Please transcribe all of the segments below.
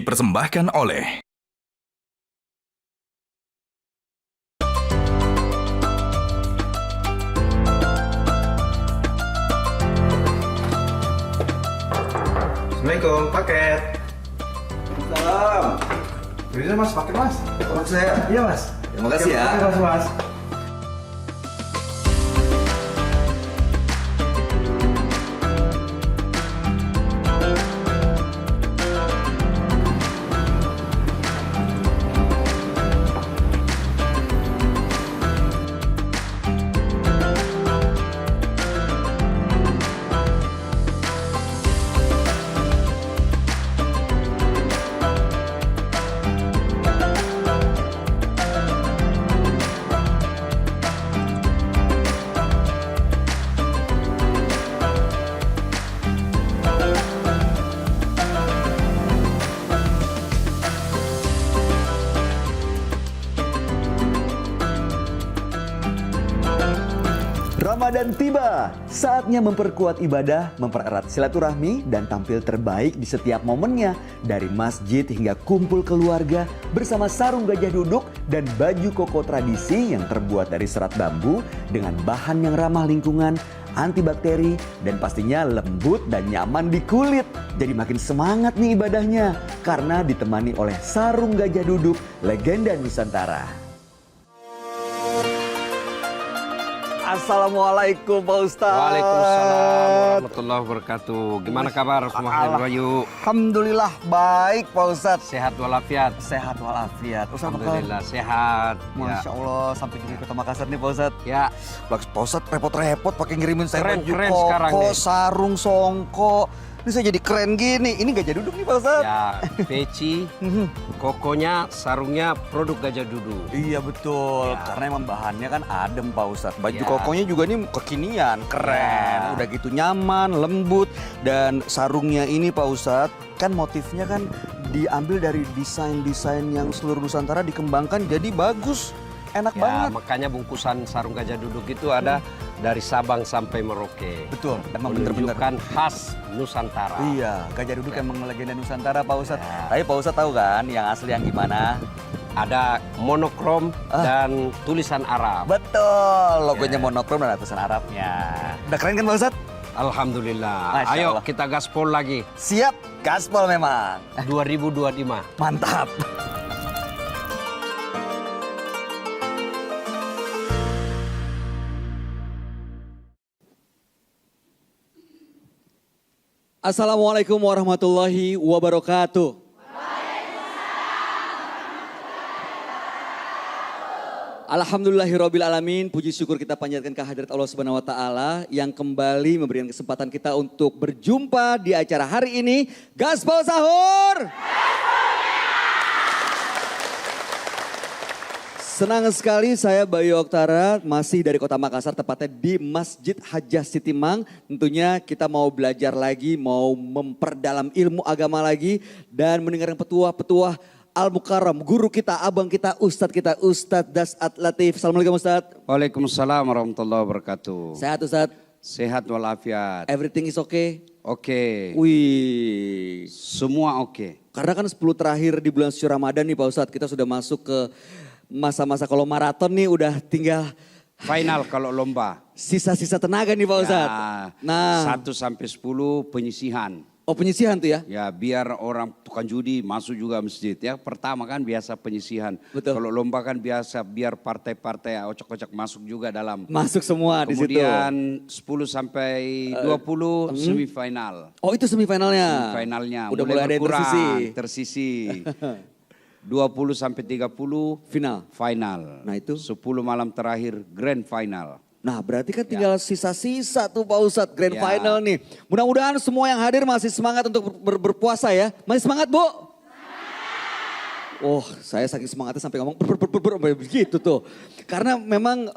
dipersembahkan oleh Assalamualaikum, paket. Salam. Bisa mas, paket mas. Untuk saya. Iya mas. Terima kasih ya. Terima kasih mas. Ramadan tiba, saatnya memperkuat ibadah, mempererat silaturahmi, dan tampil terbaik di setiap momennya. Dari masjid hingga kumpul keluarga bersama sarung gajah duduk dan baju koko tradisi yang terbuat dari serat bambu dengan bahan yang ramah lingkungan, antibakteri, dan pastinya lembut dan nyaman di kulit. Jadi makin semangat nih ibadahnya karena ditemani oleh sarung gajah duduk legenda Nusantara. Assalamualaikum Pak Ustadz. Waalaikumsalam warahmatullahi wabarakatuh. Gimana kabar semua hadirin Rayu? Alhamdulillah baik Pak Ustadz. Sehat walafiat. Sehat walafiat. Ustadz, Alhamdulillah sehat. Masya Allah sampai di Kota Makassar nih Pak Ustadz. Ya. Pak Ustadz repot-repot pakai ngirimin saya Keren, baju keren koko, sekarang nih. sarung, songko. Ini saya jadi keren gini. Ini gajah duduk nih Pak Ustadz. Ya, peci, kokonya, sarungnya produk gajah duduk. Iya betul, Ya. karena emang bahannya kan adem Pak Ustadz. Baju Ya. kokonya juga nih kekinian, keren. Ya. Udah gitu nyaman, lembut. Dan sarungnya ini Pak Ustadz, kan motifnya kan diambil dari desain-desain yang seluruh Nusantara dikembangkan jadi bagus. Enak Ya, banget. makanya bungkusan sarung gajah duduk itu ada dari Sabang sampai Merauke. Betul, emang bener-bener. Menunjukkan khas Nusantara. Iya, gajah duduk emang legenda Nusantara Pak Ustadz. Ya. Tapi Pak Ustadz tahu kan yang asli yang gimana? Ada monokrom dan tulisan Arab. Betul, logonya Ya. monokrom dan tulisan Arabnya. Udah keren kan Pak Ustadz? Alhamdulillah. Masya Ayo Allah. kita gaspol lagi. Siap, gaspol memang. 2025. Mantap. Assalamualaikum warahmatullahi wabarakatuh. Alhamdulillahirabbil alamin, puji syukur kita panjatkan kehadirat Allah Subhanahu wa taala yang kembali memberikan kesempatan kita untuk berjumpa di acara hari ini, Gaspol Sahur. Senang sekali saya Bayu Oktara masih dari Kota Makassar, tepatnya di Masjid Hajah Sitimang. Tentunya kita mau belajar lagi, mau memperdalam ilmu agama lagi dan mendengarkan petuah-petuah Al-Mukarram, guru kita, abang kita, Ustadz Dasat Latif. Assalamualaikum Ustadz. Waalaikumsalam warahmatullahi wabarakatuh. Sehat Ustadz? Sehat walafiat. Everything is okay? Oke. Wih. Semua oke. Karena kan 10 terakhir di bulan suci Ramadan nih Pak Ustadz, kita sudah masuk ke masa-masa kalau maraton nih udah tinggal Final kalau lomba. sisa-sisa tenaga nih Pak Ustadz. Ya, Nah, 1 sampai 10 penyisihan. oh penyisihan tuh ya? Ya biar orang tukang judi masuk juga masjid ya. Pertama kan biasa penyisihan. Betul. Kalau lomba kan biasa biar partai-partai ocok-ocok masuk juga dalam. Masuk semua di situ. Kemudian 10 sampai 20 semifinal. Oh itu semifinalnya? Finalnya Udah mulai ada yang berkurang, tersisi. tersisi. 20 sampai 30 Final. final. Nah, itu? 10 malam terakhir grand final. Nah berarti kan tinggal sisa-sisa tuh Pak Ustadz grand Ya. final nih. Mudah-mudahan semua yang hadir masih semangat untuk berpuasa ya. Masih semangat Bu? Oh saya saking semangatnya sampai ngomong begitu tuh. Karena memang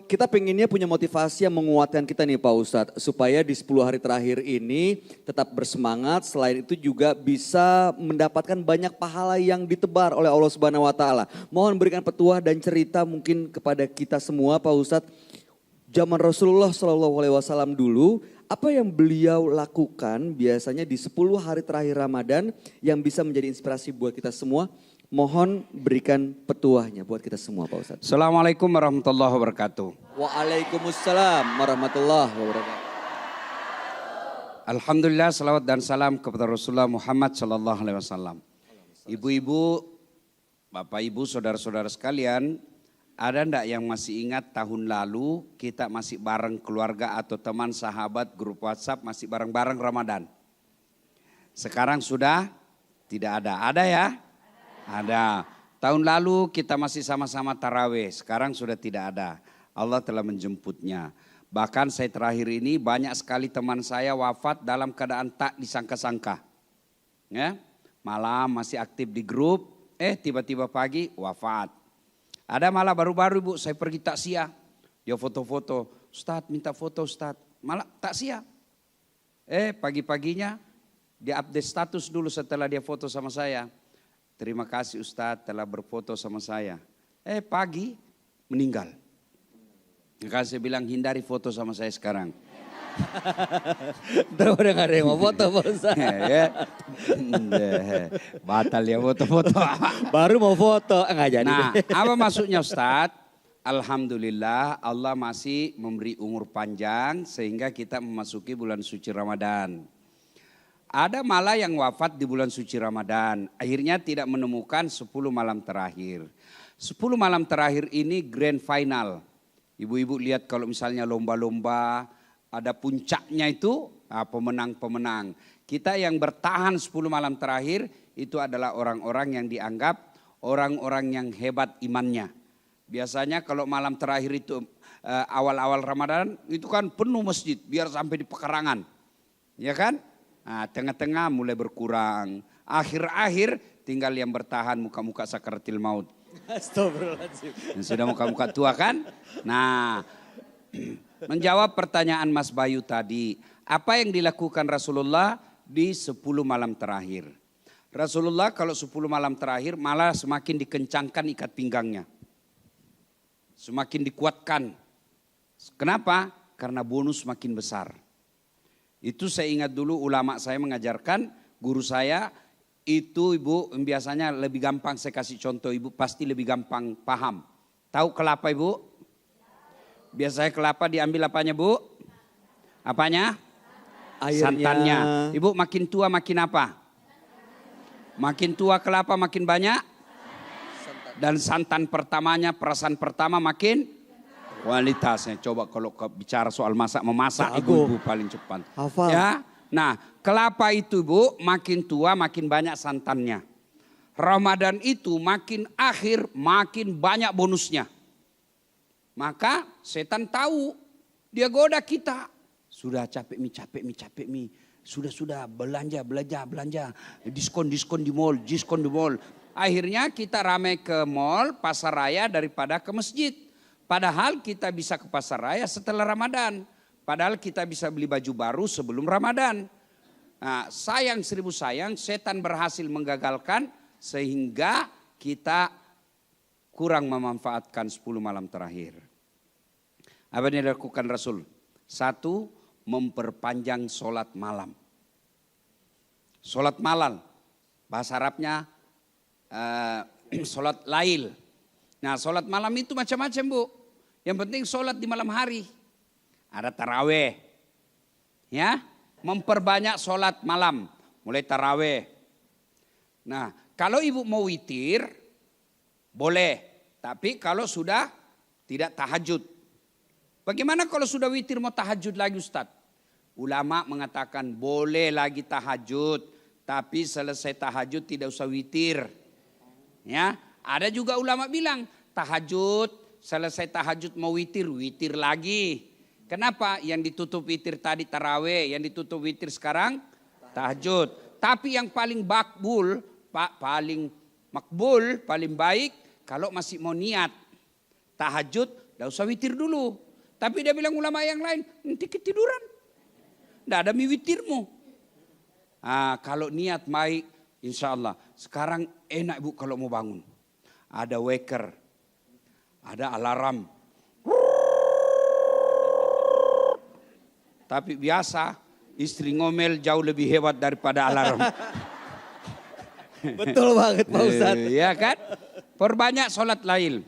kita pengennya punya motivasi yang menguatkan kita nih Pak Ustadz. Supaya di 10 hari terakhir ini tetap bersemangat. Selain itu juga bisa mendapatkan banyak pahala yang ditebar oleh Allah Subhanahu wa taala. Mohon berikan petuah dan cerita mungkin kepada kita semua Pak Ustadz. zaman Rasulullah SAW dulu, apa yang beliau lakukan biasanya di 10 hari terakhir Ramadan yang bisa menjadi inspirasi buat kita semua? Mohon berikan petuahnya buat kita semua Pak Ustadz. Assalamualaikum warahmatullahi wabarakatuh. Waalaikumsalam warahmatullahi wabarakatuh. Alhamdulillah, salawat dan salam kepada Rasulullah Muhammad sallallahu alaihi wasallam. Ibu-ibu, bapak ibu, saudara-saudara sekalian, ada ndak yang masih ingat tahun lalu kita masih bareng keluarga atau teman sahabat grup WhatsApp masih bareng-bareng Ramadan? Sekarang sudah tidak ada. Ada ya? Ada. Tahun lalu kita masih sama-sama tarawih, sekarang sudah tidak ada. Allah telah menjemputnya. Bahkan saya terakhir ini banyak sekali teman saya wafat dalam keadaan tak disangka-sangka. Ya, malam masih aktif di grup, tiba-tiba pagi wafat. Ada malah baru-baru ibu saya pergi takziah, dia foto-foto, Ustadz minta foto Ustadz, malah takziah. Pagi-paginya dia update status dulu setelah dia foto sama saya. Terima kasih Ustadz telah berfoto sama saya. Pagi meninggal. Maka saya bilang hindari foto sama saya sekarang. Terus udah gak ada yang mau foto Pak Ustadz. Batal ya foto-foto. Baru mau foto, enggak jadi. Nah, apa maksudnya Ustadz? Alhamdulillah Allah masih memberi umur panjang sehingga kita memasuki bulan suci Ramadan. Ada malah yang wafat di bulan suci Ramadan. Akhirnya tidak menemukan 10 malam terakhir. 10 malam terakhir ini grand final. Ibu-ibu lihat kalau misalnya lomba-lomba ada puncaknya itu pemenang-pemenang. Kita yang bertahan 10 malam terakhir itu adalah orang-orang yang dianggap orang-orang yang hebat imannya. Biasanya kalau malam terakhir itu awal-awal Ramadan itu kan penuh masjid biar sampai di pekarangan. Ya kan? Nah, tengah-tengah mulai berkurang. Akhir-akhir tinggal yang bertahan muka-muka sakaratil maut. Astagfirullahaladzim. Yang sudah muka-muka tua kan? Nah, menjawab pertanyaan Mas Bayu tadi. Apa yang dilakukan Rasulullah di 10 malam terakhir? Rasulullah kalau 10 malam terakhir malah semakin dikencangkan ikat pinggangnya. Semakin dikuatkan. Kenapa? Karena bonus semakin besar. Itu saya ingat dulu ulama saya mengajarkan, guru saya itu ibu biasanya lebih gampang saya kasih contoh ibu pasti lebih gampang paham. Tahu kelapa ibu? Biasanya kelapa diambil apanya bu? Apanya? Airnya. Santannya. Ibu makin tua makin apa? Makin tua kelapa makin banyak? Dan santan pertamanya, perasan pertama makin? Kualitasnya. Coba kalau bicara soal memasak ibu-ibu paling cepat. Hafal. Ya. Nah, kelapa itu Bu makin tua makin banyak santannya. Ramadan itu makin akhir makin banyak bonusnya. Maka setan tahu dia goda kita. Sudah capek mi. Sudah belanja. Diskon di mall. Akhirnya kita ramai ke mall, pasar raya daripada ke masjid. Padahal kita bisa ke pasar raya setelah Ramadan. Padahal kita bisa beli baju baru sebelum Ramadan. Nah, sayang seribu sayang setan berhasil menggagalkan sehingga kita kurang memanfaatkan 10 malam terakhir. Apa yang dilakukan Rasul? 1, memperpanjang sholat malam. Sholat malam, bahasa Arabnya sholat lail. Nah sholat malam itu macam-macam Bu. Yang penting sholat di malam hari. Ada taraweh. Ya, memperbanyak sholat malam. Mulai taraweh. Nah kalau ibu mau witir, boleh. Tapi kalau sudah tidak tahajud. Bagaimana kalau sudah witir mau tahajud lagi Ustadz? Ulama mengatakan boleh lagi tahajud. Tapi selesai tahajud tidak usah witir. Ya, ada juga ulama bilang tahajud. Selesai tahajud mau witir lagi. Kenapa? Yang ditutup witir tadi taraweh, yang ditutup witir sekarang tahajud. Tapi yang paling makbul, paling baik kalau masih mau niat tahajud, tidak usah witir dulu. Tapi dia bilang ulama yang lain, nanti ketiduran. Tidak ada witirmu. Kalau niat baik, insya Allah. Sekarang enak Bu kalau mau bangun. Ada waker. Ada alarm. Tapi biasa istri ngomel jauh lebih hebat daripada alarm. Betul banget Pak Ustadz. Iya kan? Perbanyak sholat lail.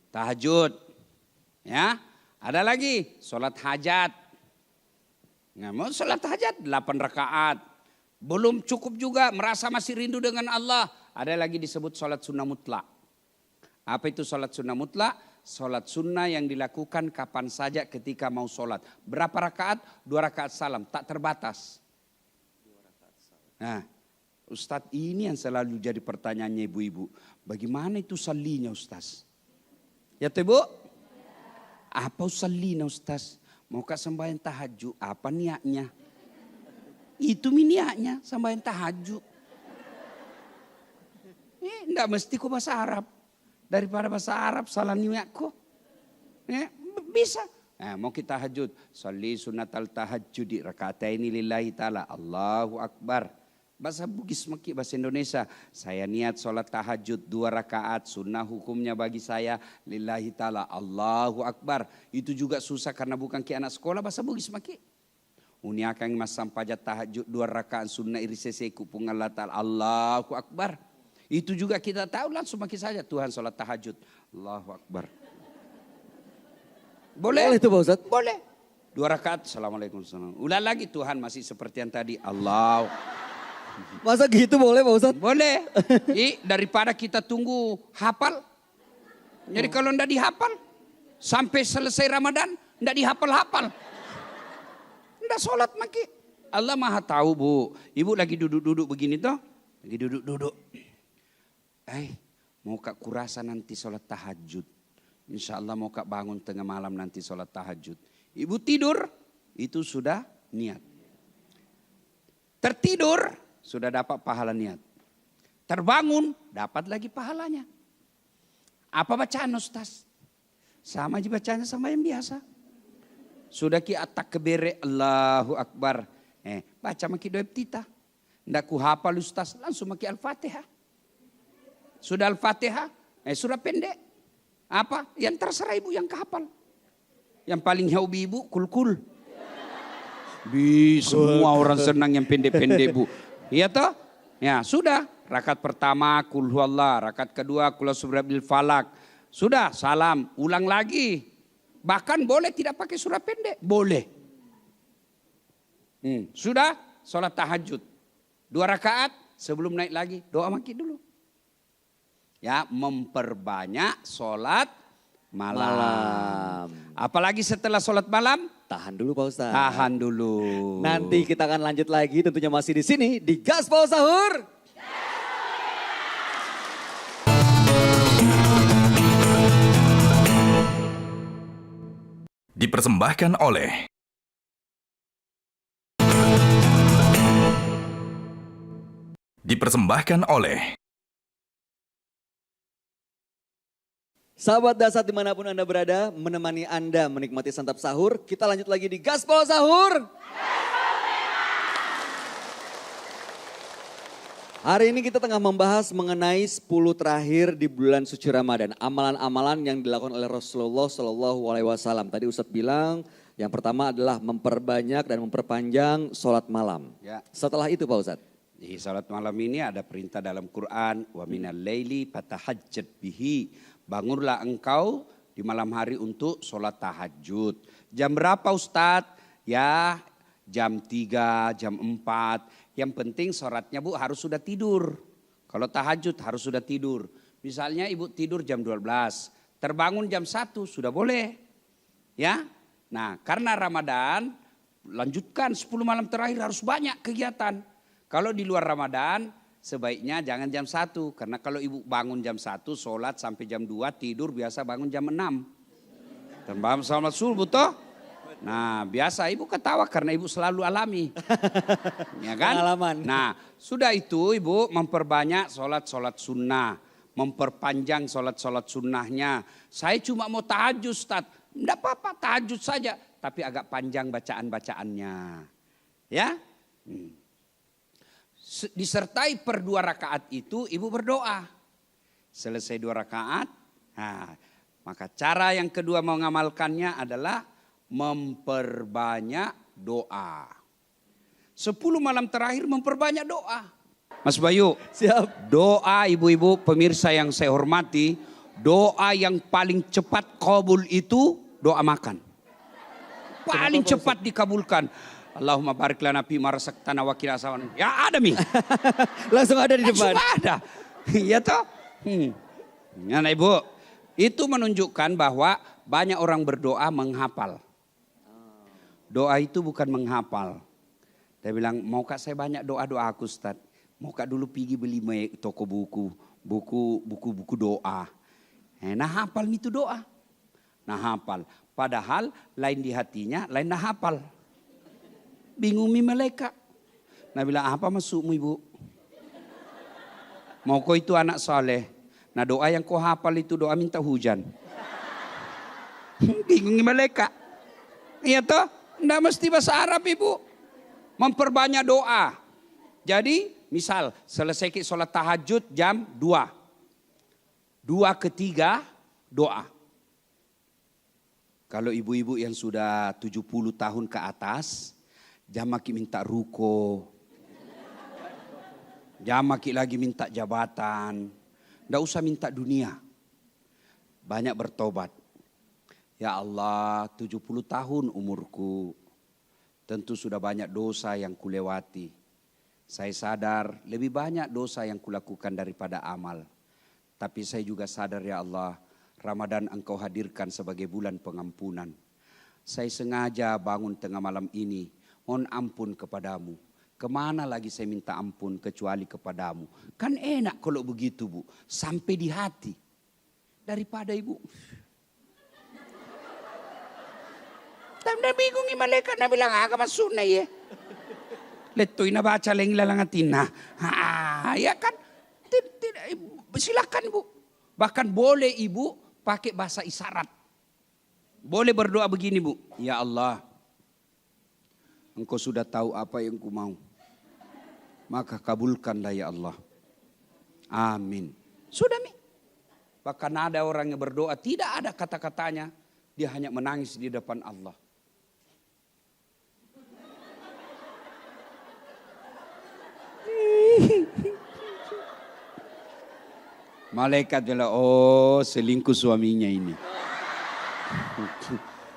Tahajud. Ya. Ada lagi sholat hajat. Nggak mau sholat hajat 8 rakaat. Belum cukup juga merasa masih rindu dengan Allah. Ada lagi disebut sholat sunnah mutlak. Apa itu sholat sunnah mutlak? Sholat sunnah yang dilakukan kapan saja ketika mau sholat. Berapa rakaat? 2 rakaat salam. Tak terbatas. Nah, Ustadz, ini yang selalu jadi pertanyaannya ibu-ibu. Bagaimana itu salinya Ustadz? Ya tuh Bu? Apa salinya Ustadz? Mau kak sembahyang tahajud, apa niatnya? Itu niatnya, sembahyang tahajud. Enggak mesti ku bahasa Arab. Daripada bahasa Arab salah niatku. Bisa. Nah, mau kita tahajud. Salli sunatal tahajudi rakataini lillahi ta'ala. Allahu Akbar. Bahasa Bugis maki bahasa Indonesia. Saya niat sholat tahajud 2 rakaat. Sunnah hukumnya bagi saya lillahi ta'ala. Allahu Akbar. Itu juga susah karena bukan ke anak sekolah bahasa Bugis maki. Uni akan masam pajat tahajud 2 rakaat sunnah irisese kupung Allah ta'ala. Allahu Akbar. Itu juga kita tahu langsung maki saja Tuhan sholat tahajud. Allahu Akbar. Boleh? Boleh itu Pak Ustadz? Boleh. 2 rakaat. Assalamualaikum. Ulang lagi Tuhan masih seperti yang tadi. Allah. Masa gitu boleh Pak Ustadz? Boleh. Daripada kita tunggu hafal. Jadi kalau enggak dihafal. Sampai selesai Ramadan. Enggak dihafal-hafal. Enggak sholat maki. Allah maha tahu Bu. Ibu lagi duduk-duduk begini toh. Lagi duduk-duduk. Mau kak kurasa nanti sholat tahajud. Insya Allah mau kak bangun tengah malam nanti sholat tahajud. Ibu tidur, itu sudah niat. Tertidur, sudah dapat pahala niat. Terbangun, dapat lagi pahalanya. Apa bacaan Ustaz? Sama aja bacanya sama yang biasa. Sudah ki atak kebere, Allahu Akbar. Baca maki doa tita. Ndak ku hafal Ustaz, langsung maki Al-Fatihah. Sudah Al-Fatihah, surah pendek. Apa? Yang terserah ibu yang kehafal. Yang paling hobi ibu, kul-kul. Semua orang senang yang pendek-pendek Bu. Iya toh? Ya sudah. Rakaat pertama, kul huwallah. Rakaat kedua, kul a'udzu falak. Sudah, salam. Ulang lagi. Bahkan boleh tidak pakai surah pendek. Boleh. Sudah, sholat tahajud. 2 rakaat, sebelum naik lagi, doa maki dulu. Ya, memperbanyak sholat malam. Apalagi setelah sholat malam? Tahan dulu Pak Ustadz. Tahan dulu. Nanti kita akan lanjut lagi tentunya masih di sini di Gaspol Sahur. Dipersembahkan oleh Sahabat Dasar dimanapun Anda berada, menemani Anda menikmati santap sahur. Kita lanjut lagi di Gaspol Sahur. Hari ini kita tengah membahas mengenai 10 terakhir di bulan suci Ramadan. Amalan-amalan yang dilakukan oleh Rasulullah SAW. Tadi Ustadz bilang yang pertama adalah memperbanyak dan memperpanjang sholat malam. Ya. Setelah itu Pak Ustadz. Di salat malam ini ada perintah dalam Quran. Wa minal laili fatahajjat bihi. Bangunlah engkau di malam hari untuk sholat tahajud. Jam berapa Ustadz? Ya jam 3, jam 4. Yang penting sholatnya Bu harus sudah tidur. Kalau tahajud harus sudah tidur. Misalnya ibu tidur jam 12. Terbangun jam 1 sudah boleh. Ya. Nah karena Ramadan lanjutkan 10 malam terakhir harus banyak kegiatan. Kalau di luar Ramadan sebaiknya jangan jam 1. Karena kalau ibu bangun jam 1 sholat sampai jam 2 tidur biasa bangun jam 6. Terbangun sholat subuh toh. Nah biasa ibu ketawa karena ibu selalu alami. Ya kan? Pengalaman. Nah sudah itu ibu memperbanyak sholat-sholat sunnah. Memperpanjang sholat-sholat sunnahnya. Saya cuma mau tahajud Ustaz. Tidak apa-apa tahajud saja. Tapi agak panjang bacaan-bacaannya. Ya. Disertai per 2 rakaat itu ibu berdoa. Selesai 2 rakaat. Nah, maka cara yang kedua mengamalkannya adalah memperbanyak doa. 10 malam terakhir memperbanyak doa. Mas Bayu, Siap. doa ibu-ibu pemirsa yang saya hormati, doa yang paling cepat kabul itu doa makan. Paling cepat dikabulkan. Allahumma barik lana fi ma razaqtana wa qina azaban. Ya ada mi. Langsung ada di depan. Langsung ada. Iya toh? Nah, Ibu, itu menunjukkan bahwa banyak orang berdoa menghafal. Doa itu bukan menghafal. Dia bilang, mau kak saya banyak doa-doa aku Ustaz. Mau kak dulu pergi beli toko buku doa. Nah hafal itu doa. Nah hafal. Padahal lain di hatinya, lain nah hafal. Bingung mi malaikat. Nah bilang apa maksudmu ibu? Mau kau itu anak soleh. Nah doa yang kau hafal itu doa minta hujan. Bingung mi malaikat. Iya toh? Nggak mesti bahasa Arab ibu. Memperbanyak doa. Jadi misal selesai sholat tahajud jam 2. 2 ke 3 doa. Kalau ibu-ibu yang sudah 70 tahun ke atas, jamaki minta ruko. Jamaki lagi minta jabatan. Nggak usah minta dunia. Banyak bertobat. Ya Allah, 70 tahun umurku. Tentu sudah banyak dosa yang kulewati. Saya sadar lebih banyak dosa yang kulakukan daripada amal. Tapi saya juga sadar ya Allah, Ramadan engkau hadirkan sebagai bulan pengampunan. Saya sengaja bangun tengah malam ini, mohon ampun kepadamu. Kemana lagi saya minta ampun kecuali kepadamu. Kan enak kalau begitu bu, sampai di hati. Daripada ibu. Tanda bingung ni malaikat na bilang agama sunnah ya. Letoy na baca lang lalangatin na. Ya kan? Silakan ibu. Bahkan boleh ibu pakai bahasa isyarat. Boleh berdoa begini bu. Ya Allah. Engkau sudah tahu apa yang ku mau. Maka kabulkanlah ya Allah. Amin. Sudah mi. Bahkan ada orang yang berdoa tidak ada kata-katanya. Dia hanya menangis di depan Allah. Malaikat bilang, oh selingkuh suaminya ini.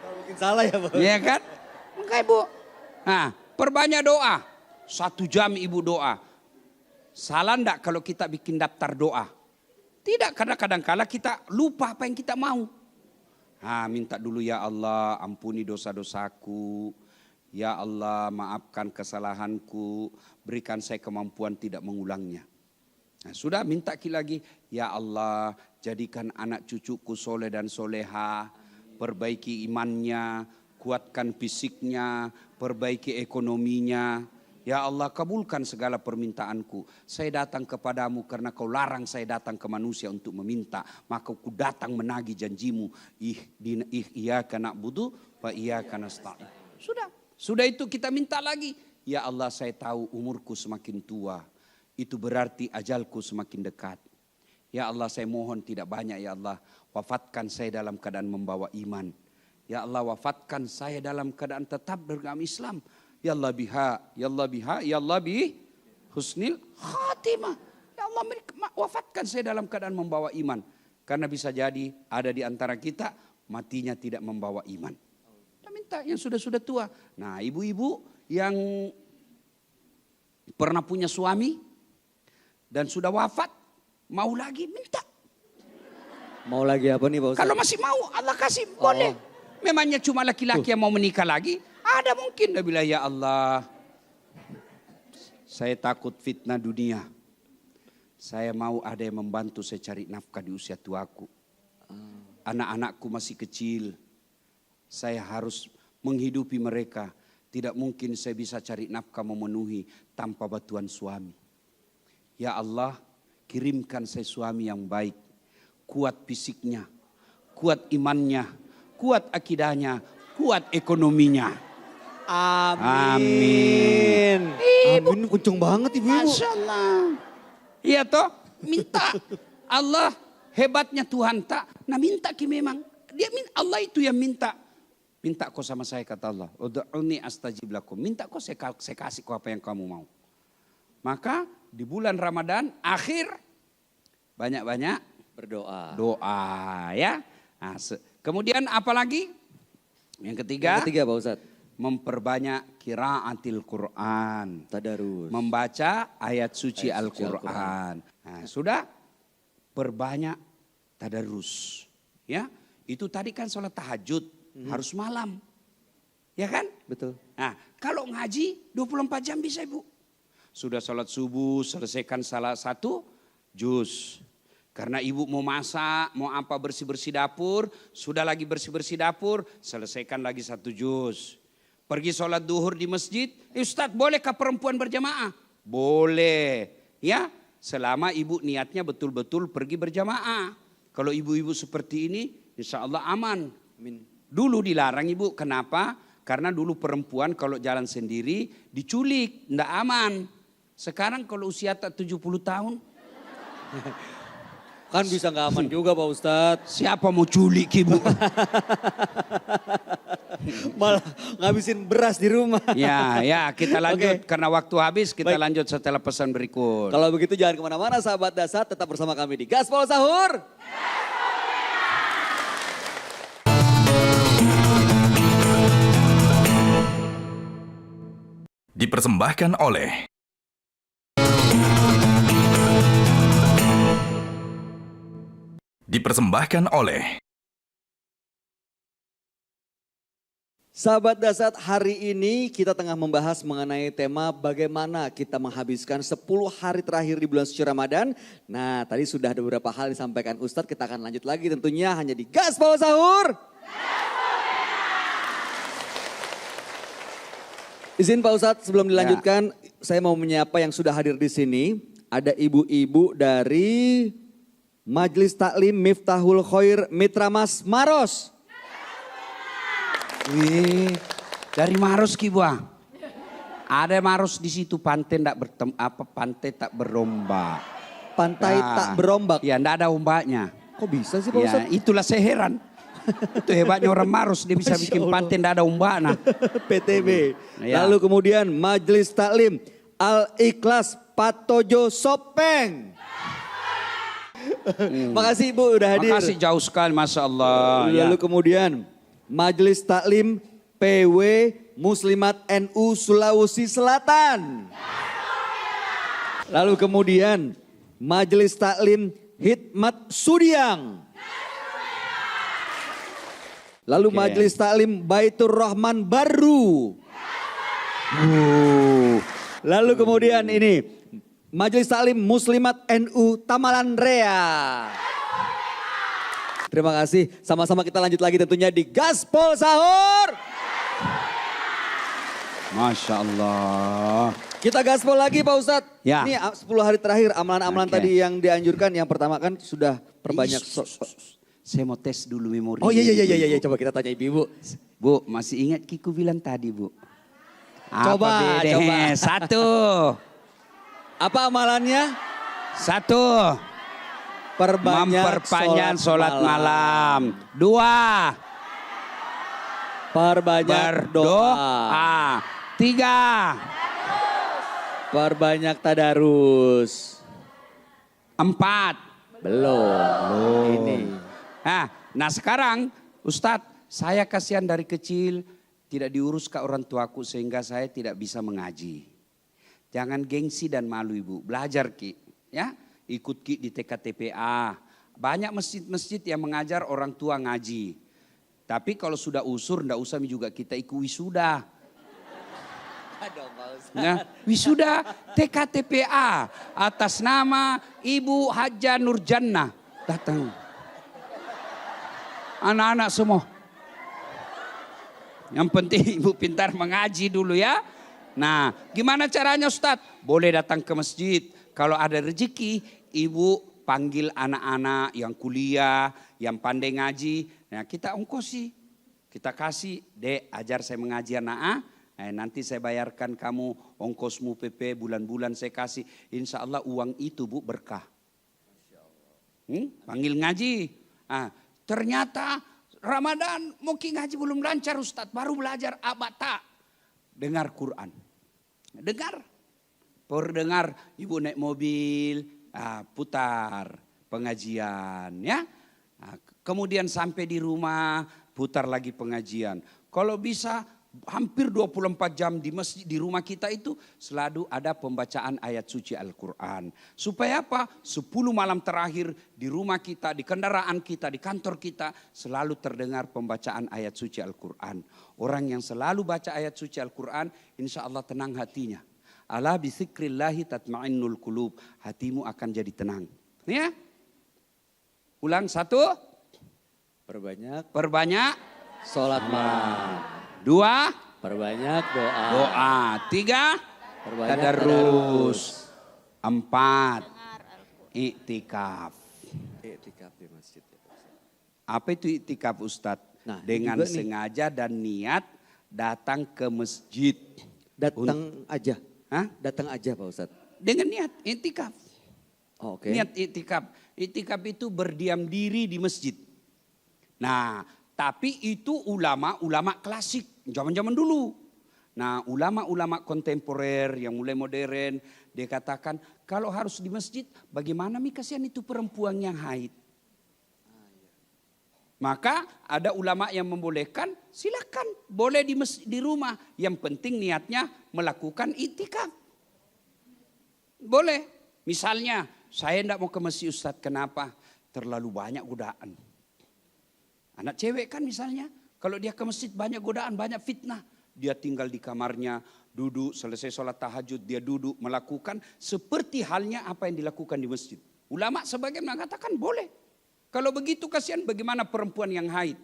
Mungkin salah ya Bu. Iya kan? Enggak ibu. Nah perbanyak doa. 1 jam ibu doa. Salah enggak kalau kita bikin daftar doa? Tidak, karena kadang-kala kita lupa apa yang kita mau. Nah, minta dulu ya Allah ampuni dosa-dosaku. Ya Allah maafkan kesalahanku. Berikan saya kemampuan tidak mengulangnya. Nah, sudah minta lagi. Ya Allah jadikan anak cucuku soleh dan soleha. Perbaiki imannya. Kuatkan fisiknya. Perbaiki ekonominya. Ya Allah kabulkan segala permintaanku. Saya datang kepadamu karena kau larang saya datang ke manusia untuk meminta. Maka ku datang menagih janjimu. Iyyaka na'budu wa iyyaka nasta'in. Sudah itu kita minta lagi. Ya Allah saya tahu umurku semakin tua. Itu berarti ajalku semakin dekat. Ya Allah saya mohon tidak banyak ya Allah. Wafatkan saya dalam keadaan membawa iman. Ya Allah wafatkan saya dalam keadaan tetap beragama Islam. Ya Allah biha, ya Allah biha, ya Allah bi husnil khatimah. Ya Allah wafatkan saya dalam keadaan membawa iman. Karena bisa jadi ada di antara kita matinya tidak membawa iman. Kita minta yang sudah tua. Nah ibu-ibu yang pernah punya suami dan sudah wafat, mau lagi minta. Mau lagi apa nih Pak Ustaz? Kalau masih mau Allah kasih boleh. Memangnya cuma laki-laki yang mau menikah lagi? Ada mungkin dia bilang ya Allah. Saya takut fitnah dunia. Saya mau ada yang membantu saya cari nafkah di usia tuaku. Anak-anakku masih kecil. Saya harus menghidupi mereka. Tidak mungkin saya bisa cari nafkah memenuhi tanpa bantuan suami. Ya Allah, kirimkan saya suami yang baik. Kuat fisiknya, kuat imannya, kuat akidahnya, kuat ekonominya. Amin. Amin kenceng banget ibu-ibu. Masya Allah. Iya toh, minta. Allah hebatnya Tuhan tak. Nah minta ki memang. Allah itu yang minta. Minta kau sama saya kata Allah. Ud'uni astajib lakum. Minta kau saya kasih kau apa yang kamu mau. Maka di bulan Ramadan akhir banyak-banyak Berdoa. doa ya. Nah, kemudian apa lagi? Yang ketiga, Yang ketiga Pak Ustadz. memperbanyak qiraatil Quran. Tadarus. Membaca ayat suci Ayat suci Al-Quran. Nah, sudah perbanyak tadarus. Ya, itu tadi kan sholat tahajud harus malam. Ya kan? Betul. Nah, kalau ngaji 24 jam bisa Ibu. Sudah sholat subuh, selesaikan salah satu juz. Karena ibu mau masak, mau apa bersih-bersih dapur, sudah lagi bersih-bersih dapur, selesaikan lagi satu juz. Pergi sholat duhur di masjid, Ustadz bolehkah perempuan berjamaah? Boleh, ya selama ibu niatnya betul-betul pergi berjamaah. Kalau ibu-ibu seperti ini, insya Allah aman. Amin. Dulu dilarang ibu, kenapa? Karena dulu perempuan kalau jalan sendiri diculik, ndak aman. Sekarang kalau usia tak 70 tahun, Kan bisa nggak aman juga Pak Ustadz. siapa mau culik ibu? Malah ngabisin beras di rumah. Ya kita lanjut Oke. karena waktu habis, kita Baik. lanjut setelah pesan berikut. Kalau begitu jangan kemana-mana sahabat Dasar, tetap bersama kami di Gaspol Sahur. Dipersembahkan oleh Sahabat Dasar, hari ini kita tengah membahas mengenai tema bagaimana kita menghabiskan 10 hari terakhir di bulan suci Ramadan. Nah, tadi sudah ada beberapa hal disampaikan Ustadz, kita akan lanjut lagi tentunya hanya di Gaspol Sahur. Izin Pak Ustadz, sebelum dilanjutkan, saya mau menyapa yang sudah hadir di sini. Ada ibu-ibu dari Majelis Taklim Miftahul Khoir Mitra Mas Maros. Wih, dari Maros ki buah. Ada Maros di situ, pantai pantai tak berombak. Pantai Nah, tak berombak. Ya, enggak ada ombaknya. Kok bisa sih Pak Ya, Ustadz? itulah saya heran. Itu hebatnya orang Maros, dia bisa Masya bikin Allah. pantai enggak ada ombaknya. PTB. Ya. Lalu kemudian Majelis Taklim Al-Ikhlas Patojo Sopeng. Makasih Ibu udah hadir. Makasih jauh sekali, Masya Allah. Lalu Ya. kemudian Majelis Taklim PW Muslimat NU Sulawesi Selatan. Lalu kemudian Majelis Taklim Hikmat Sudiang. Lalu Oke. Majelis Taklim Baitur Rahman Baru. Lalu kemudian ini Majelis Taklim Muslimat NU Tamalan Rea. Terima kasih. Sama-sama kita lanjut lagi tentunya di Gaspol Sahur. Masya Allah. Kita gaspol lagi Pak Ustadz. Ya. Ini 10 hari terakhir amalan-amalan Oke. tadi yang dianjurkan. Yang pertama kan sudah perbanyak. Saya mau tes dulu memori. Oh iya. Coba kita tanya ibu. Bu, masih ingat Kiku bilang tadi Bu? Coba, Apa bedanya? coba. Satu. Apa amalannya? Satu. Perbanyak Memperpanjang sholat malam. Dua. Perbanyak doa. Berdoa. Tiga. Perbanyak tadarus. Empat. Belum. Ini. Nah sekarang Ustadz, saya kasihan dari kecil tidak diurus ke orang tuaku sehingga saya tidak bisa mengaji. Jangan gengsi dan malu Ibu, belajar Ki. Ya, ikut Ki di TKTPA. Banyak masjid-masjid yang mengajar orang tua ngaji. Tapi kalau sudah usur enggak usah juga kita ikut wisuda. Ya, wisuda TKTPA atas nama Ibu Haja Nurjannah datang. Anak-anak semua. Yang penting ibu pintar mengaji dulu ya. Nah, gimana caranya Ustadz? Boleh datang ke masjid. Kalau ada rezeki, ibu panggil anak-anak yang kuliah, yang pandai ngaji. Nah, kita ongkosi. Kita kasih, Dek, ajar saya mengaji anak. Nanti saya bayarkan kamu ongkosmu PP bulan-bulan saya kasih. Insya Allah uang itu Bu berkah. Panggil ngaji. Ternyata Ramadan mungkin ngaji belum lancar Ustadz, baru belajar abata. Dengar Quran. Dengar. Dengar ibu naik mobil, putar pengajian ya. Kemudian sampai di rumah putar lagi pengajian. Kalau bisa hampir 24 jam di masjid, di rumah kita itu selalu ada pembacaan ayat suci Al-Quran. Supaya apa? 10 malam terakhir di rumah kita, di kendaraan kita, di kantor kita selalu terdengar pembacaan ayat suci Al-Quran. Orang yang selalu baca ayat suci Al-Quran insya Allah tenang hatinya. Ala bidzikrillahi tatma'innul qulub. Hatimu akan jadi tenang. Ya? Ulang 1. Perbanyak. Sholat malam. 2. Perbanyak doa. 3. Perbanyak Tadarus. 4. Iktikaf. Iktikaf di masjid. Apa itu iktikaf Ustadz? Nah, dengan juga nih. sengaja dan niat datang ke masjid. Datang aja. Hah? Datang aja Pak Ustadz. Dengan niat iktikaf. Oh, oke. Niat iktikaf. Iktikaf itu berdiam diri di masjid. Nah, tapi itu ulama-ulama klasik zaman-zaman dulu. Nah, ulama-ulama kontemporer yang mulai modern, dia katakan kalau harus di masjid, bagaimana kasihan itu perempuan yang haid? Maka ada ulama yang membolehkan, silakan boleh di rumah. Yang penting niatnya melakukan iktikaf. Boleh. Misalnya, saya tidak mau ke masjid Ustadz, kenapa? Terlalu banyak godaan. Anak cewek kan misalnya, kalau dia ke masjid banyak godaan, banyak fitnah. Dia tinggal di kamarnya, duduk, selesai sholat tahajud, dia duduk, melakukan seperti halnya apa yang dilakukan di masjid. Ulama sebagian mengatakan boleh. Kalau begitu kasihan bagaimana perempuan yang haid.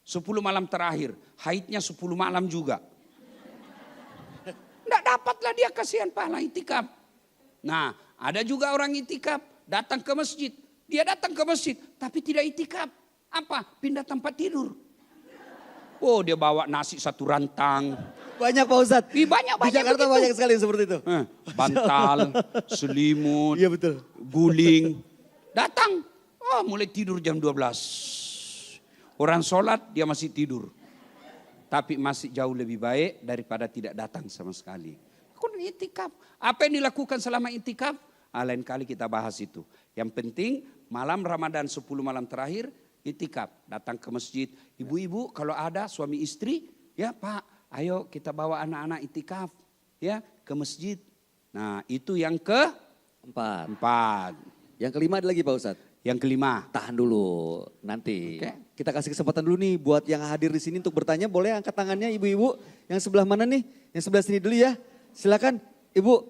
10 malam terakhir, haidnya 10 malam juga. Tidak dapatlah dia kasihan pahala itikaf. Nah, ada juga orang itikaf datang ke masjid. Dia datang ke masjid tapi tidak itikaf. Apa? Pindah tempat tidur. Oh, dia bawa nasi 1 rantang. Banyak Pak Ustadz. Banyak Di Jakarta begitu. banyak sekali yang seperti itu. Bantal, selimut, Iya betul. guling. Datang. Oh, mulai tidur jam 12. Orang sholat dia masih tidur. Tapi masih jauh lebih baik daripada tidak datang sama sekali. Kun itikaf. Apa yang dilakukan selama itikaf? Lain kali kita bahas itu. Yang penting malam Ramadan 10 malam terakhir itikaf. Datang ke masjid. Ibu-ibu kalau ada suami istri. Ya Pak, ayo kita bawa anak-anak itikaf. Ya ke masjid. Nah itu yang keempat. Yang kelima ada lagi Pak Ustadz. Yang kelima. Tahan dulu nanti. Oke. Kita kasih kesempatan dulu nih buat yang hadir di sini untuk bertanya. Boleh angkat tangannya ibu-ibu. Yang sebelah mana nih? Yang sebelah sini dulu ya. Silakan Ibu.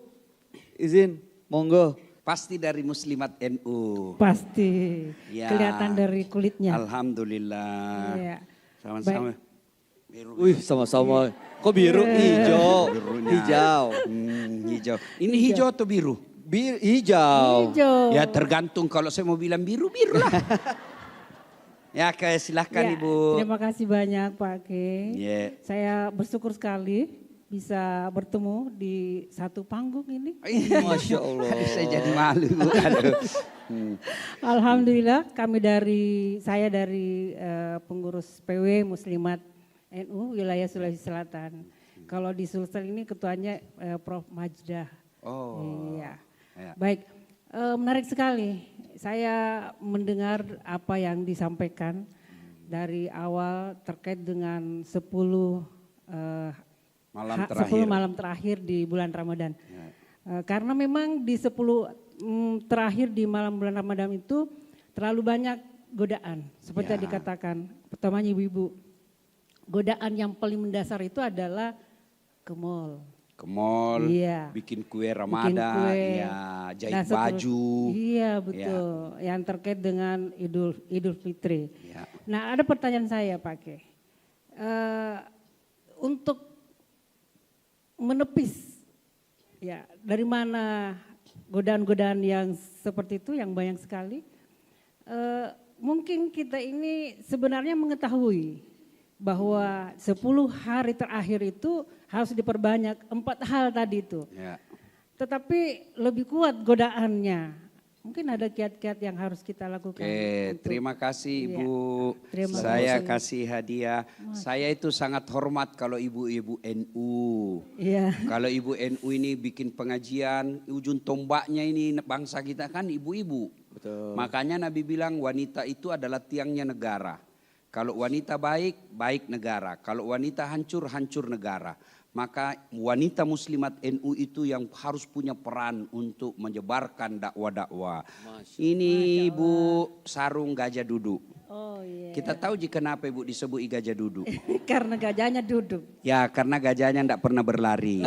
Izin. Monggo. Pasti dari Muslimat NU. Pasti. Ya. Kelihatan dari kulitnya. Alhamdulillah. Iya. Sama-sama. Wih sama-sama. Kok biru? Hijau. Birunya. Hijau. Hijau. Ini hijau atau biru? Hijau. Hijau. Ya tergantung, kalau saya mau bilang biru lah. Ya silahkan Ya, Ibu. Terima kasih banyak Pak Ke. Ya. Saya bersyukur sekali bisa bertemu di satu panggung ini. Masya Allah. Saya jadi malu. Aduh. Alhamdulillah saya dari pengurus PW Muslimat NU wilayah Sulawesi Selatan. Kalau di Sulsel ini ketuanya Prof. Majdah. Oh. Iya. Ya. Baik, menarik sekali. Saya mendengar apa yang disampaikan dari awal terkait dengan 10 malam terakhir di bulan Ramadan. Ya. Karena memang di 10 terakhir di malam bulan Ramadan itu terlalu banyak godaan. Seperti yang dikatakan, pertamanya ibu-ibu. Godaan yang paling mendasar itu adalah ke mall. Ke mall, Iya. bikin kue Ramadan, ya, jahit Dan baju. Iya betul, yang terkait dengan Idul Fitri. Ya. Nah ada pertanyaan saya Pak Ke, untuk menepis, ya dari mana godaan-godaan yang seperti itu yang banyak sekali, mungkin kita ini sebenarnya mengetahui bahwa 10 hari terakhir itu harus diperbanyak 4 hal tadi itu. Ya. Tetapi lebih kuat godaannya. Mungkin ada kiat-kiat yang harus kita lakukan. Oke, terima kasih Iya. Ibu. Terima Saya kasih. kasih hadiah. Saya itu sangat hormat kalau ibu-ibu NU. Iya. Kalau ibu NU ini bikin pengajian, ujung tombaknya ini bangsa kita kan ibu-ibu. Betul. Makanya Nabi bilang wanita itu adalah tiangnya negara. Kalau wanita baik, baik negara. Kalau wanita hancur, hancur negara. Maka wanita muslimat NU itu yang harus punya peran untuk menyebarkan dakwah-dakwah. Ini Ibu sarung gajah duduk. Oh iya. Kita tahu jika kenapa Ibu disebut gajah duduk. Karena gajahnya duduk. Ya karena gajahnya tidak pernah berlari.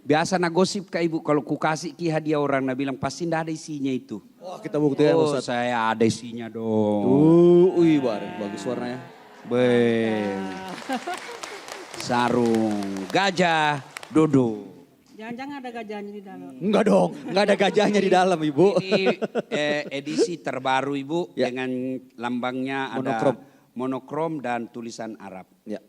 Biasa na gosip ke Ibu kalau ku kasih ki hadiah orang na bilang pasti tidak ada isinya itu. Wah kita buktikan Oh Ustaz. saya ada isinya dong. Wih bagus warnanya. Beng. Sarung gajah duduk. Jangan-jangan ada gajahnya di dalam. Enggak dong, enggak ada gajahnya di dalam Ibu. Ini edisi terbaru Ibu Ya. dengan lambangnya Monokrom. ada monokrom dan tulisan Arab. Ya.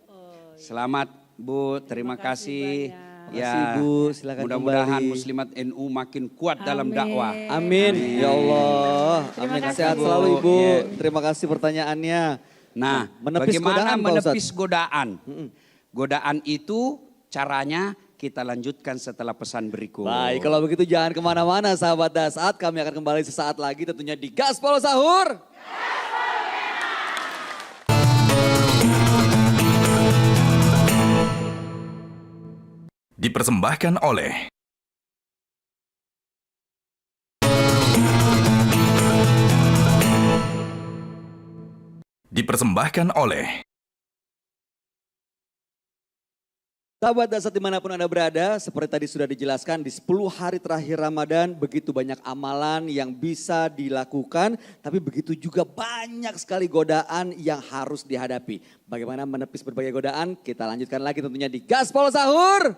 Selamat Bu, terima kasih. banyak. Terima kasih, Bu. Silakan mudah-mudahan kembali. muslimat NU makin kuat dalam Amin. dakwah. Amin. Ya Allah. Terima Amin. kasih, Sehat Bu. selalu Ibu. Iya. Terima kasih pertanyaannya. Nah, menepis bagaimana godaan, Pak menepis Ustadz? godaan? Godaan itu caranya kita lanjutkan setelah pesan berikut. Baik, kalau begitu jangan kemana-mana sahabat Dasat. Kami akan kembali sesaat lagi tentunya di Gaspol Sahur. Dipersembahkan oleh Dipersembahkan oleh Sahabat Dasat dimanapun Anda berada, seperti tadi sudah dijelaskan di 10 hari terakhir Ramadan begitu banyak amalan yang bisa dilakukan, tapi begitu juga banyak sekali godaan yang harus dihadapi. Bagaimana menepis berbagai godaan? Kita lanjutkan lagi tentunya di Gaspol Sahur.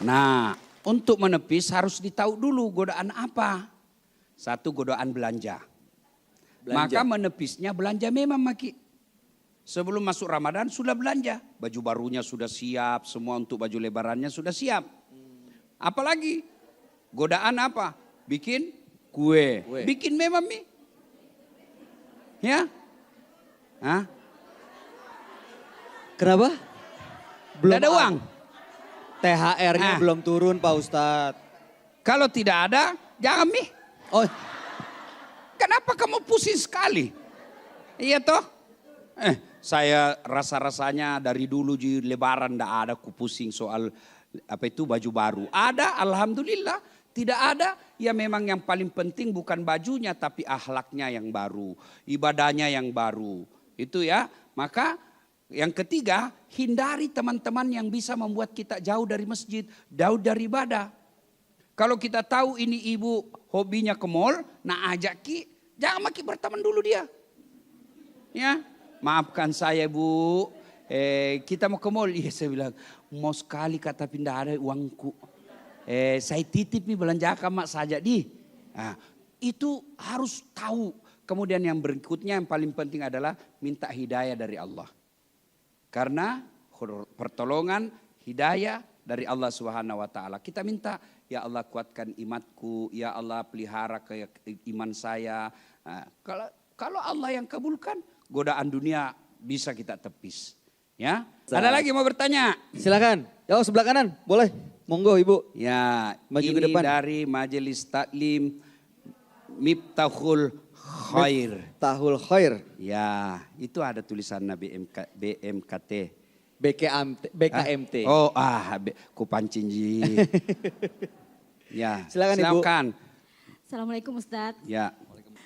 Nah, untuk menepis harus ditahu dulu godaan apa. Satu godaan belanja. Maka menepisnya belanja memang Maki. Sebelum masuk Ramadan sudah belanja. Baju barunya sudah siap, semua untuk baju lebarannya sudah siap. Apalagi godaan apa? Bikin kue. Bikin memang Mi. Ya? Hah? Kenapa? Belum ada uang. THR-nya Ah. belum turun Pak Ustadz. Kalau tidak ada, jangan Mi. Oh, Kenapa kamu pusing sekali? Iya toh? Saya rasa-rasanya dari dulu di lebaran ndak ada ku pusing soal apa itu baju baru. Ada, alhamdulillah. Tidak ada, ya memang yang paling penting bukan bajunya tapi akhlaknya yang baru, ibadahnya yang baru. Itu ya. Maka yang ketiga, hindari teman-teman yang bisa membuat kita jauh dari masjid, jauh dari ibadah. Kalau kita tahu ini ibu hobinya ke mall, nah ajak ki, jangan maki berteman dulu dia. Ya, maafkan saya Bu, kita mau ke mall. Iya saya bilang, mau sekali kata pindah ada uangku. Saya titip nih belanjakan mak saja di. Nah, itu harus tahu. Kemudian yang berikutnya yang paling penting adalah minta hidayah dari Allah. Karena pertolongan hidayah dari Allah Subhanahu wa taala. Kita minta, ya Allah kuatkan imanku, ya Allah pelihara ke iman saya. Nah, kalau Allah yang kabulkan, godaan dunia bisa kita tepis. Ya. Ada lagi mau bertanya? silakan. Jauh sebelah kanan, boleh. Monggo Ibu. Ya, Maju ini ke depan. dari Majelis Taklim Miftahul Khair. Tahul Khair. Ya, itu ada tulisan BMKT. BKMT. Oh, ku pancing ji. Ya, Silakan, Ibu. silakan. Assalamualaikum Ustadz. Ya.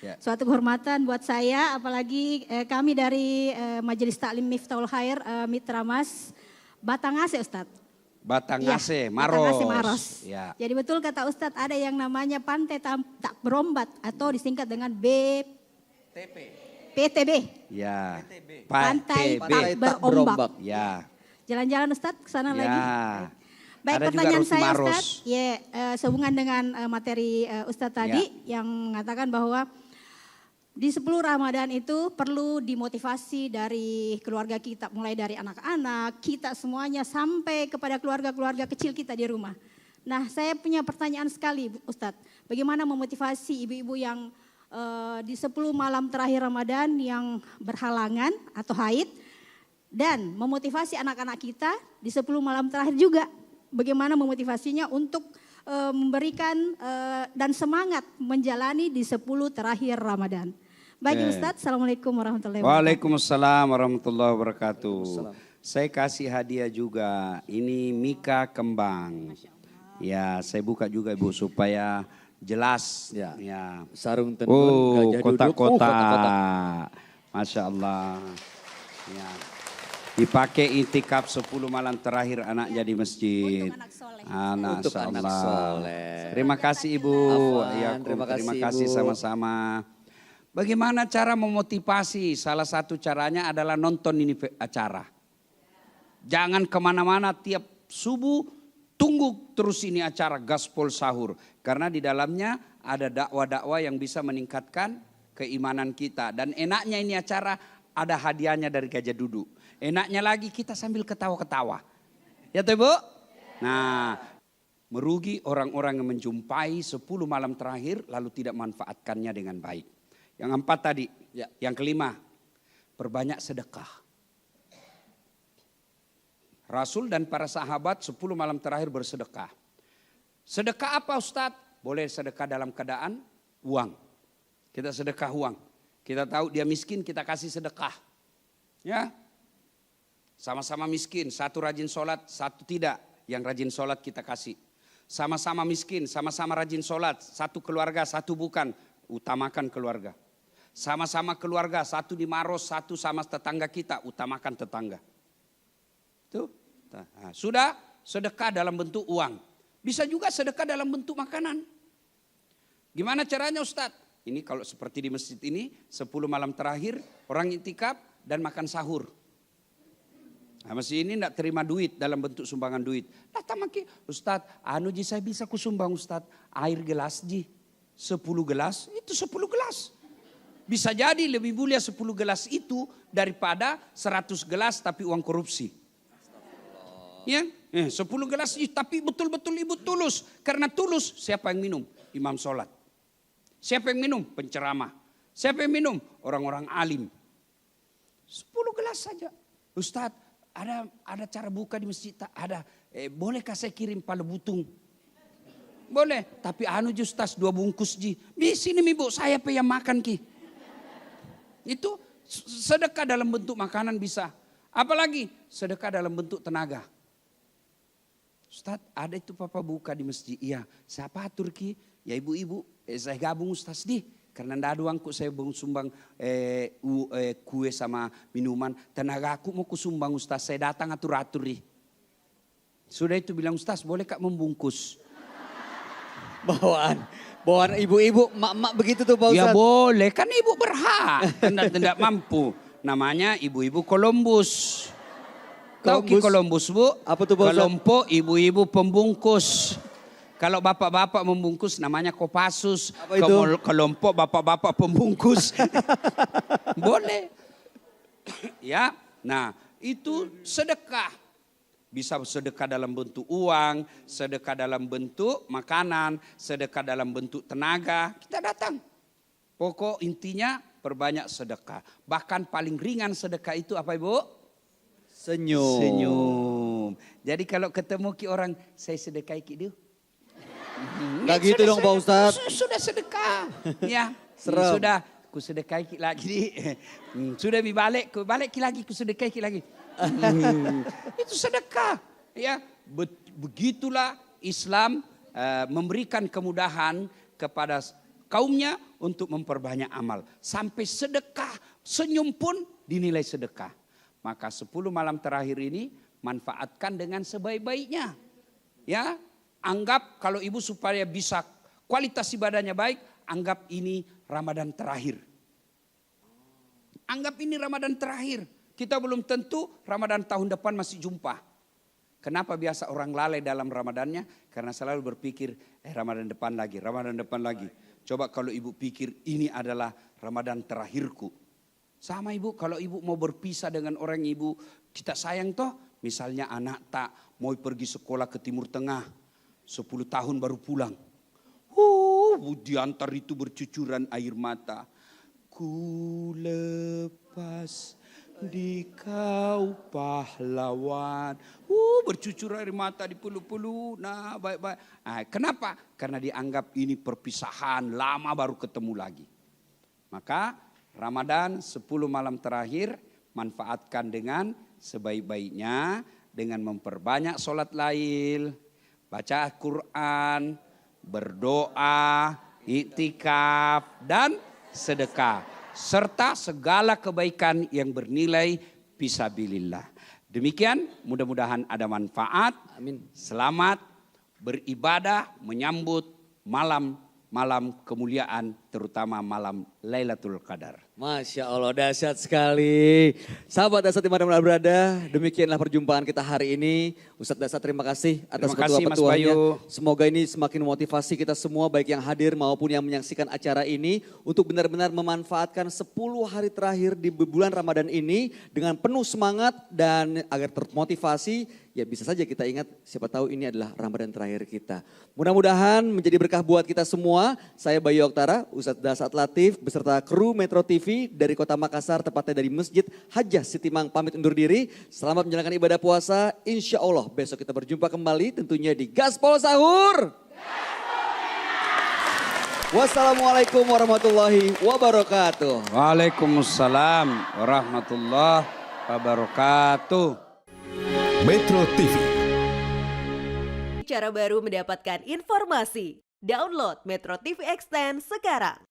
Ya. Suatu kehormatan buat saya, apalagi kami dari Majelis Taklim Miftahul Khair, Mitra Mas Batangase Ustadz. Batangase, Iya, Maros. Batangase, Maros. Ya. Jadi betul kata Ustadz ada yang namanya Pantai Tak Berombat atau disingkat dengan PTB. Ya. Pantai PTB. Tak Berombak. Ya. Jalan-jalan Ustadz ke sana Ya. lagi. Baik, Ada juga pertanyaan Roti saya Maros. Ustadz, sehubungan dengan materi Ustadz tadi yang mengatakan bahwa Di 10 Ramadan itu perlu dimotivasi dari keluarga kita, mulai dari anak-anak, kita semuanya sampai kepada keluarga-keluarga kecil kita di rumah. Nah, saya punya pertanyaan sekali Ustadz, bagaimana memotivasi ibu-ibu yang di 10 malam terakhir Ramadan yang berhalangan atau haid, dan memotivasi anak-anak kita di 10 malam terakhir juga, bagaimana memotivasinya untuk memberikan dan semangat menjalani di 10 terakhir Ramadan. Bagi Ustadz, Assalamualaikum warahmatullahi wabarakatuh. Waalaikumsalam warahmatullahi wabarakatuh. Saya kasih hadiah juga. Ini Mika Kembang. Ya, saya buka juga Ibu supaya jelas. Ya. Ya. Sarung tenun, gajah duduk. Kotak-kotak. Masya Allah. Ya. Dipakai itikaf 10 malam terakhir anaknya di masjid. Untuk anak soleh. Untuk anak soleh. Terima kasih Ibu. Afwan, Ya, terima kasih, kasih Ibu. sama-sama. Bagaimana cara memotivasi? Salah satu caranya adalah nonton ini acara. Jangan kemana-mana tiap subuh, tunggu terus ini acara Gaspol Sahur. Karena di dalamnya ada dakwah-dakwah yang bisa meningkatkan keimanan kita. Dan enaknya ini acara ada hadiahnya dari Gajah Duduk. Enaknya lagi kita sambil ketawa-ketawa. Ya tuh Bu? Nah, merugi orang-orang yang menjumpai 10 malam terakhir lalu tidak manfaatkannya dengan baik. Yang 4 tadi, Ya. Yang kelima, perbanyak sedekah. Rasul dan para sahabat 10 malam terakhir bersedekah. Sedekah apa Ustadz? Boleh sedekah dalam keadaan uang. Kita sedekah uang. Kita tahu dia miskin, kita kasih sedekah. Ya, sama-sama miskin, satu rajin sholat, satu tidak. Yang rajin sholat kita kasih. Sama-sama miskin, sama-sama rajin sholat, satu keluarga, satu bukan. Utamakan keluarga. Sama-sama keluarga, satu di Maros, satu sama tetangga kita, utamakan tetangga. Tuh. Nah, sudah sedekah dalam bentuk uang. Bisa juga sedekah dalam bentuk makanan. Gimana caranya Ustadz? Ini kalau seperti di masjid ini, 10 malam terakhir orang itikaf dan makan sahur. Nah, masjid ini tidak terima duit dalam bentuk sumbangan duit. Datang maki, Ustadz, ji saya bisa kusumbang Ustadz, air gelas ji. 10 gelas, itu 10 gelas. Bisa jadi lebih mulia 10 gelas itu daripada 100 gelas tapi uang korupsi. Ya, 10 gelas tapi betul-betul ibu tulus. Karena tulus, siapa yang minum? Imam sholat. Siapa yang minum? Penceramah. Siapa yang minum? Orang-orang alim. 10 gelas saja. Ustadz, ada cara buka di masjid? Ada. Bolehkah saya kirim pala butung? Boleh, tapi Ustaz 2 bungkus ji. Di sini Ibu, saya yang makan ki. Itu sedekah dalam bentuk makanan bisa. Apalagi sedekah dalam bentuk tenaga. Ustaz, ada itu Papa buka di masjid. Iya, siapa atur ki? Ya ibu-ibu, saya gabung Ustaz di. Karena tidak ada uangku saya sumbang kue sama minuman. Tenaga aku mau kusumbang Ustaz, saya datang atur-atur di. Sudah itu bilang Ustaz, boleh Kak membungkus? Bawaan ibu-ibu, mak-mak begitu tuh Pak Ya Ustadz. boleh, kan ibu berhak. Tidak mampu. Namanya ibu-ibu Columbus. Tahu ki Columbus Bu? Apa tuh Pak Ustadz? Kelompok ibu-ibu pembungkus. Kalau bapak-bapak membungkus namanya Kopassus. Apa itu? Kelompok bapak-bapak pembungkus. Boleh. Ya, nah itu sedekah. Bisa sedekah dalam bentuk uang, sedekah dalam bentuk makanan, sedekah dalam bentuk tenaga. Kita datang. Pokok intinya perbanyak sedekah. Bahkan paling ringan sedekah itu apa Ibu? Senyum. Senyum. Jadi kalau ketemu ki orang, saya sedekah ki dulu. Gak gitu dong Pak Ustadz. Sudah sedekah. Ya, Serem. sudah. Ku sedekah ki lagi. Sudah balik ki lagi, ku sedekah ki lagi. Itu sedekah. Ya, begitulah Islam memberikan kemudahan kepada kaumnya untuk memperbanyak amal. Sampai sedekah, senyum pun dinilai sedekah. Maka 10 malam terakhir ini manfaatkan dengan sebaik-baiknya. Ya, anggap kalau ibu supaya bisa kualitas ibadahnya baik, anggap ini Ramadan terakhir. Anggap ini Ramadan terakhir. Kita belum tentu Ramadan tahun depan masih jumpa. Kenapa biasa orang lalai dalam Ramadannya? Karena selalu berpikir Ramadan depan lagi, Ramadan depan lagi. Coba kalau ibu pikir ini adalah Ramadan terakhirku. Sama ibu, kalau ibu mau berpisah dengan orang ibu kita sayang toh. Misalnya anak tak mau pergi sekolah ke Timur Tengah. 10 tahun baru pulang. Diantar itu bercucuran air mata. Ku lepas di kau pahlawan. Bercucur air mata di pulu-pulu. Nah baik-baik. Kenapa? Karena dianggap ini perpisahan. Lama baru ketemu lagi. Maka Ramadan 10 malam terakhir manfaatkan dengan sebaik-baiknya. Dengan memperbanyak sholat lail. Baca Quran. Berdoa. Iktikaf. Dan sedekah. Serta segala kebaikan yang bernilai fisabilillah. Demikian mudah-mudahan ada manfaat. Amin. Selamat beribadah menyambut malam kemuliaan terutama malam Lailatul Qadar. Masya Allah, dahsyat sekali. Sahabat Dasat dimanapun berada, demikianlah perjumpaan kita hari ini. Ustadz Dasat terima kasih atas Terima kasih, Mas ketua-ketuanya. Bayu. Semoga ini semakin memotivasi kita semua baik yang hadir maupun yang menyaksikan acara ini. Untuk benar-benar memanfaatkan 10 hari terakhir di bulan Ramadan ini dengan penuh semangat dan agar termotivasi. Ya bisa saja kita ingat siapa tahu ini adalah Ramadan terakhir kita. Mudah-mudahan menjadi berkah buat kita semua. Saya Bayu Oktara, Ustadz Dasat Latif beserta kru Metro TV dari Kota Makassar, tepatnya dari Masjid Hajjah Sitimang pamit undur diri. Selamat menjalankan ibadah puasa. Insya Allah besok kita berjumpa kembali tentunya di Gaspol Sahur. Wassalamualaikum warahmatullahi wabarakatuh. Waalaikumsalam warahmatullahi wabarakatuh. Metro TV. Cara baru mendapatkan informasi. Download Metro TV Extend sekarang.